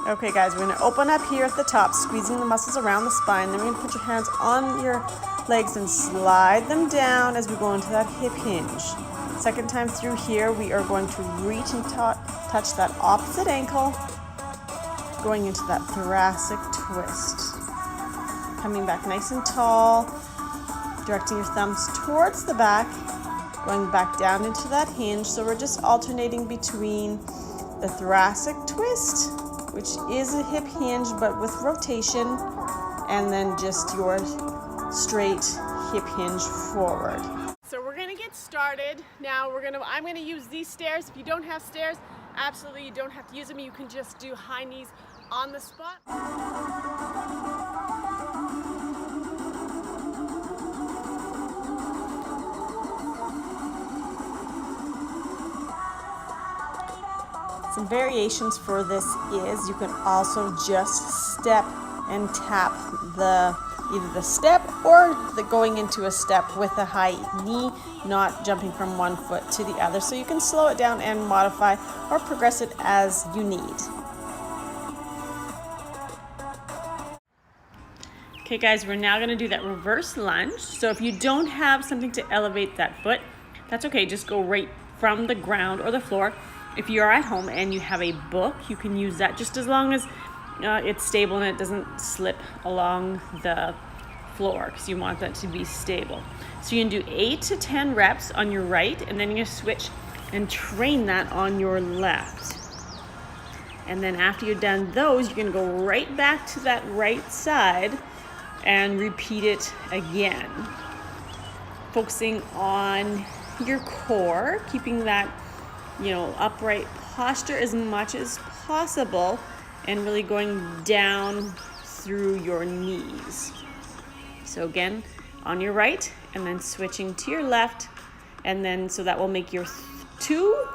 Okay guys, we're going to open up here at the top, squeezing the muscles around the spine. Then we're going to put your hands on your legs and slide them down as we go into that hip hinge. Second time through here, we are going to reach and touch that opposite ankle, going into that thoracic twist. Coming back nice and tall, directing your thumbs towards the back, going back down into that hinge. So we're just alternating between the thoracic twist, which is a hip hinge but with rotation, and then just your straight hip hinge forward. So we're gonna get started. Now I'm gonna use these stairs. If you don't have stairs, absolutely you don't have to use them. You can just do high knees on the spot. Some variations for this is you can also just step and tap either the step or going into a step with a high knee, not jumping from one foot to the other. So you can slow it down and modify or progress it as you need. Okay guys, we're now gonna do that reverse lunge. So if you don't have something to elevate that foot, that's okay, just go right from the ground or the floor. If you're at home and you have a book, you can use that just as long as it's stable and it doesn't slip along the floor, because you want that to be stable. So you can do 8 to 10 reps on your right, and then you're gonna switch and train that on your left. And then after you're done those, you're gonna go right back to that right side and repeat it again. Focusing on your core, keeping that upright posture as much as possible, and really going down through your knees. So again, on your right, and then switching to your left, and then so that will make your 2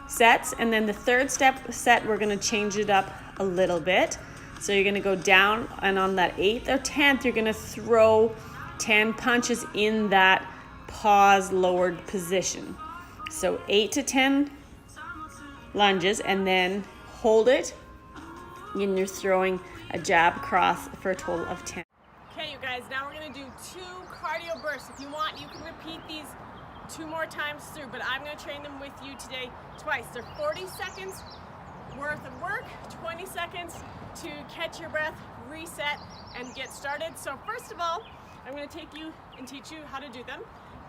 sets, and then the third set we're going to change it up a little bit. So you're going to go down, and on that 8th or 10th, you're going to throw 10 punches in that pause lowered position. So 8 to 10 lunges, and then hold it, and you're throwing a jab across for a total of 10. Okay, you guys, now we're gonna do 2 cardio bursts. If you want, you can repeat these 2 more times through, but I'm gonna train them with you today twice. They're 40 seconds worth of work, 20 seconds to catch your breath, reset, and get started. So first of all, I'm gonna take you and teach you how to do them.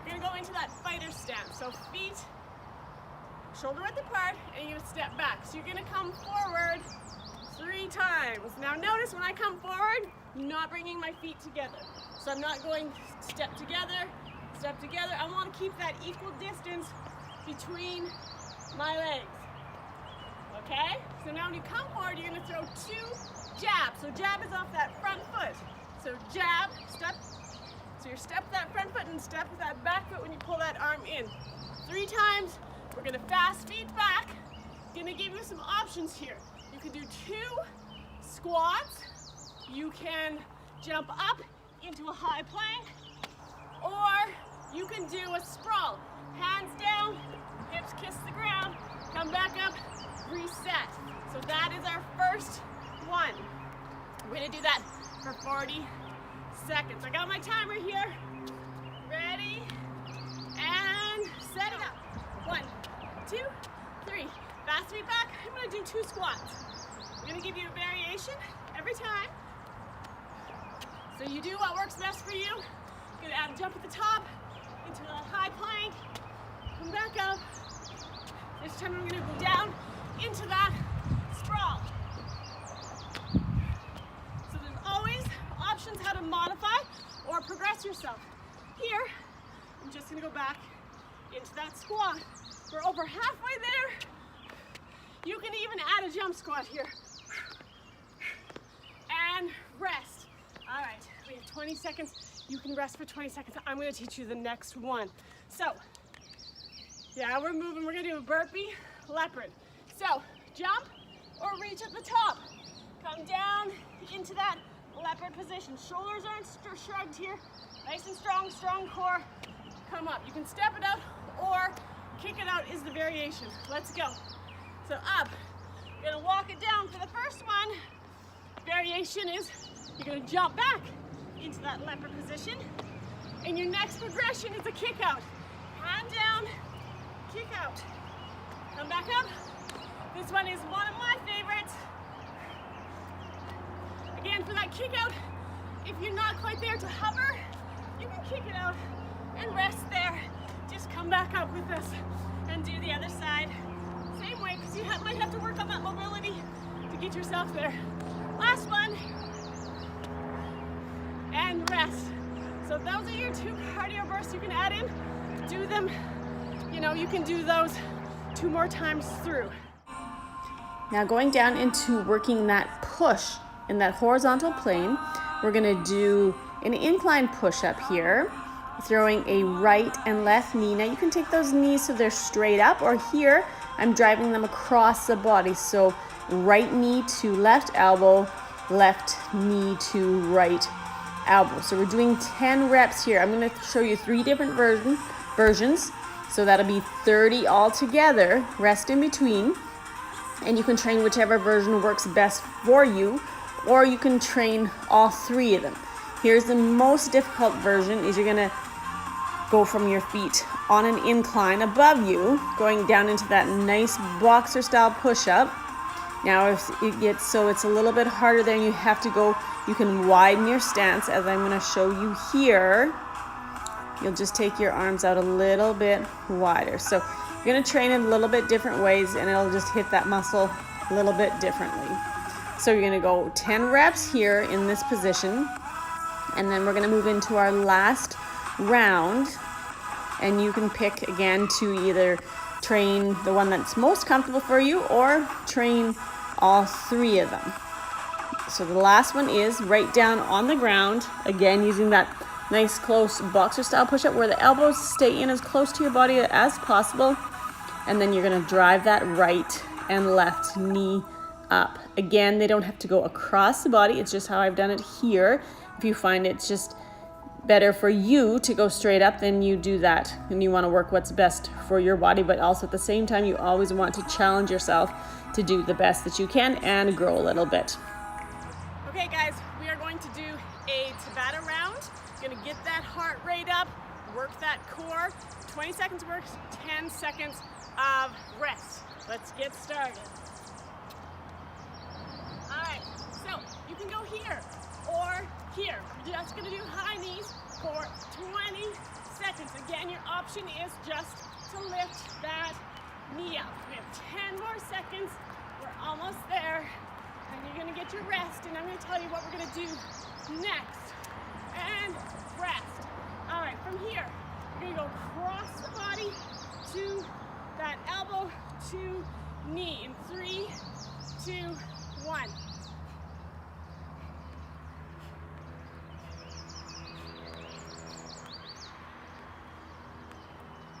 We're gonna go into that fighter stance. So feet shoulder width apart, and you're gonna step back. So you're gonna come forward 3 times. Now notice when I come forward, I'm not bringing my feet together. So I'm not going step together, step together. I want to keep that equal distance between my legs. Okay? So now when you come forward, you're gonna throw 2 jabs. So jab is off that front foot. So jab, step. So you step that front foot and step with that back foot when you pull that arm in. 3 times. We're gonna fast feet back. Gonna give you some options here. You can do 2 squats. You can jump up into a high plank, or you can do a sprawl. Hands down, hips kiss the ground, come back up, reset. So that is our first one. We're gonna do that for 40 seconds. I got my timer here. Ready? And set it up. 1, 2, 3. Fast feet back. I'm gonna do 2 squats. I'm gonna give you a variation every time. So you do what works best for you. You're gonna add a jump at the top into a high plank. Come back up. This time I'm gonna go down into that sprawl. So there's always options how to modify or progress yourself. Here, I'm just gonna go back into that squat. We're over halfway there. You can even add a jump squat here. And rest. All right, we have 20 seconds. You can rest for 20 seconds. I'm gonna teach you the next one. So, yeah, we're moving. We're gonna do a burpee leopard. So, jump or reach at the top. Come down into that leopard position. Shoulders aren't shrugged here. Nice and strong, strong core. Come up. You can step it out or kick it out is the variation. Let's go. So up, Gonna walk it down for the first one. Variation is you're gonna jump back into that leopard position. And your next progression is a kick out. Hand down, kick out. Come back up. This one is one of my favorites. Again, for that kick out, if you're not quite there to hover, you can kick it out and rest there. Just come back up with us and do the other side. Same way, because you might have to work on that mobility to get yourself there. Last one. And rest. So those are your 2 cardio bursts you can add in. Do them, you can do those 2 more times through. Now going down into working that push in that horizontal plane, we're gonna do an incline push-up here, throwing a right and left knee. Now you can take those knees so they're straight up, or here I'm driving them across the body. So right knee to left elbow, left knee to right elbow. So we're doing 10 reps here. I'm going to show you 3 different versions. So that'll be 30 all together. Rest in between. And you can train whichever version works best for you, or you can train all 3 of them. Here's the most difficult version is you're going to go from your feet on an incline above you, going down into that nice boxer style push-up. Now if it gets so it's a little bit harder, then you have to go, you can widen your stance as I'm going to show you here. You'll just take your arms out a little bit wider. So you're going to train in a little bit different ways, and it'll just hit that muscle a little bit differently. So you're going to go 10 reps here in this position, and then we're going to move into our last round, and you can pick again to either train the one that's most comfortable for you or train all 3 of them. So the last one is right down on the ground, again using that nice close boxer style push-up where the elbows stay in as close to your body as possible, and then you're going to drive that right and left knee up. Again, they don't have to go across the body, it's just how I've done it here. If you find it's just better for you to go straight up, then you do that, and you want to work what's best for your body, but also at the same time you always want to challenge yourself to do the best that you can and grow a little bit. Okay guys, we are going to do a Tabata round. Gonna get that heart rate up, work that core. 20 seconds work, 10 seconds of rest. Let's get started. All right, so you can go here or here. We're just gonna do high knees for 20 seconds. Again, your option is just to lift that knee up. We have 10 more seconds. We're almost there. And you're gonna get your rest, and I'm gonna tell you what we're gonna do next. And rest. All right, from here, you're gonna go across the body to that elbow to knee in 3, 2, 1.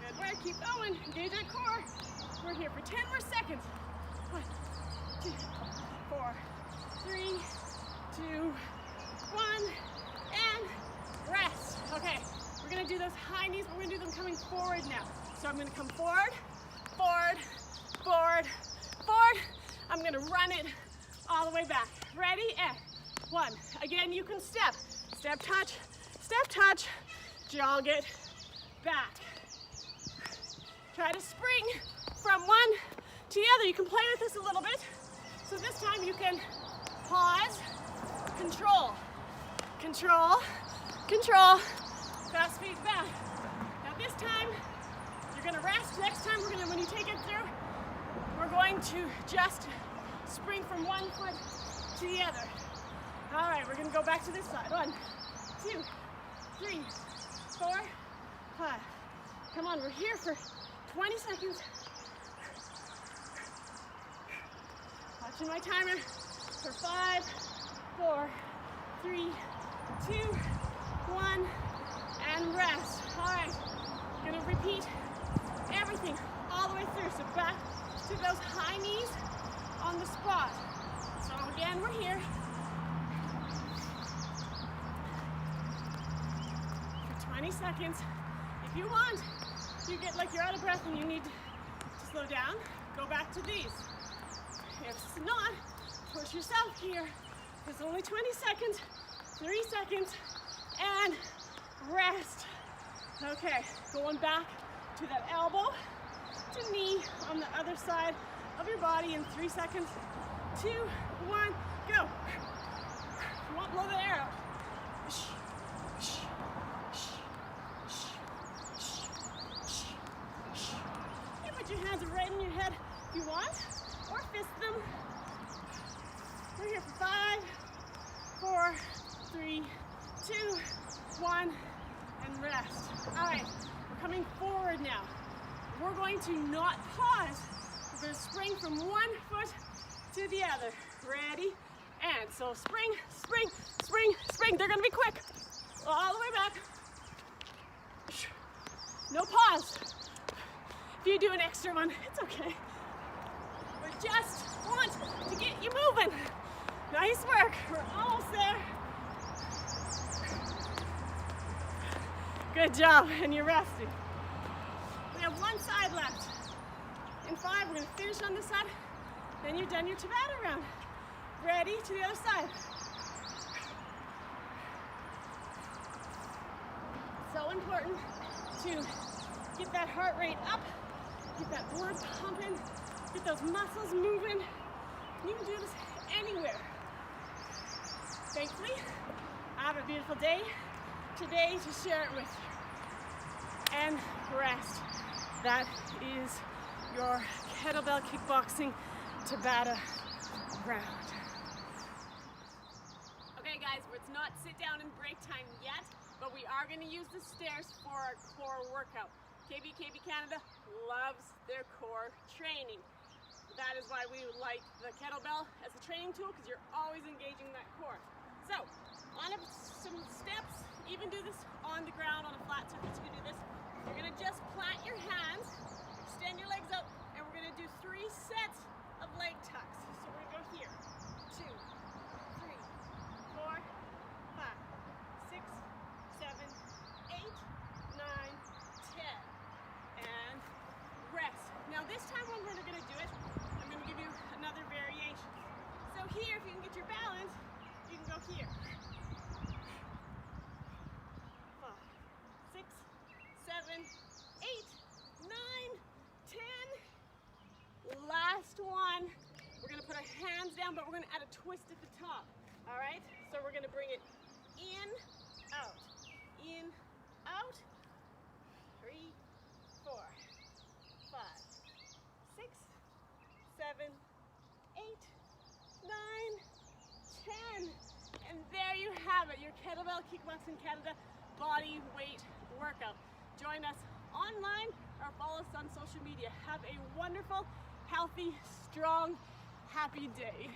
Good work, keep going, engage that core. We're here for 10 more seconds. 1, 2, 4, 3, 2, 1, and rest. Okay, we're gonna do those high knees, but we're gonna do them coming forward now. So I'm gonna come forward, forward, forward, forward. I'm gonna run it all the way back. Ready, and 1. Again, you can step, touch, jog it back. Try to spring from one to the other. You can play with this a little bit. So this time you can pause, control, control, control, fast feet back. Now this time, you're gonna rest. Next time, when you take it through, we're going to just spring from one foot to the other. All right, we're gonna go back to this side. 1, 2, 3, 4, 5. Come on, we're here for 20 seconds. Watching my timer for 5, 4, 3, 2, 1, and rest. All right, gonna repeat everything all the way through. So back to those high knees on the spot. So again, we're here for 20 seconds. If you want, you get like you're out of breath and you need to slow down, go back to these. If not, push yourself here. It's only 20 seconds, 3 seconds, and rest. Okay, going back to that elbow to knee on the other side of your body in 3 seconds. 2, 1, go. You want, blow the air out. You put your hands right in your head if you want, or fist them. We're here for 5, 4, 3, 2, 1, and rest. All right, we're coming forward now. We're going to not pause. We're going to spring from one foot to the other. Ready? And so spring, spring, spring, spring. They're going to be quick. All the way back. No pause. If you do an extra one, it's okay. We just want to get you moving. Nice work. We're almost there. Good job. And you're resting. We have one side left. In 5, we're going to finish on this side. Then you've done your Tabata round. Ready? To the other side. So important to get that heart rate up, get that blood pumping, get those muscles moving. You can do this anywhere. Thankfully, I have a beautiful day today to share it with you. And rest. That is your kettlebell kickboxing Tabata round. Okay guys, it's not sit down and break time yet, but we are going to use the stairs for our core workout. KB Canada loves their core training. That is why we like the kettlebell as a training tool, because you're always engaging that core. So, on some steps, even do this on the ground, on a flat surface, you can do this. You're going to just plant your hands, extend your legs up, and we're going to do 3 sets of leg tucks. So we're going to go here. 2, 3, 4, 5, 6, 7, 8, 9, 10. And rest. Now this time when we're going to do it, I'm going to give you another variation. So here, if you can get your balance, you can go here. 5, 6, 7, 8, 9, 10. Last one. We're going to put our hands down, but we're going to add a twist at the top. All right? So we're going to bring it in, out, in, out. 3, 4, 5, 6, 7, 8, 9, 10. And there you have it, your Kettlebell Kickboxing Canada body weight workout. Join us online or follow us on social media. Have a wonderful, healthy, strong, happy day.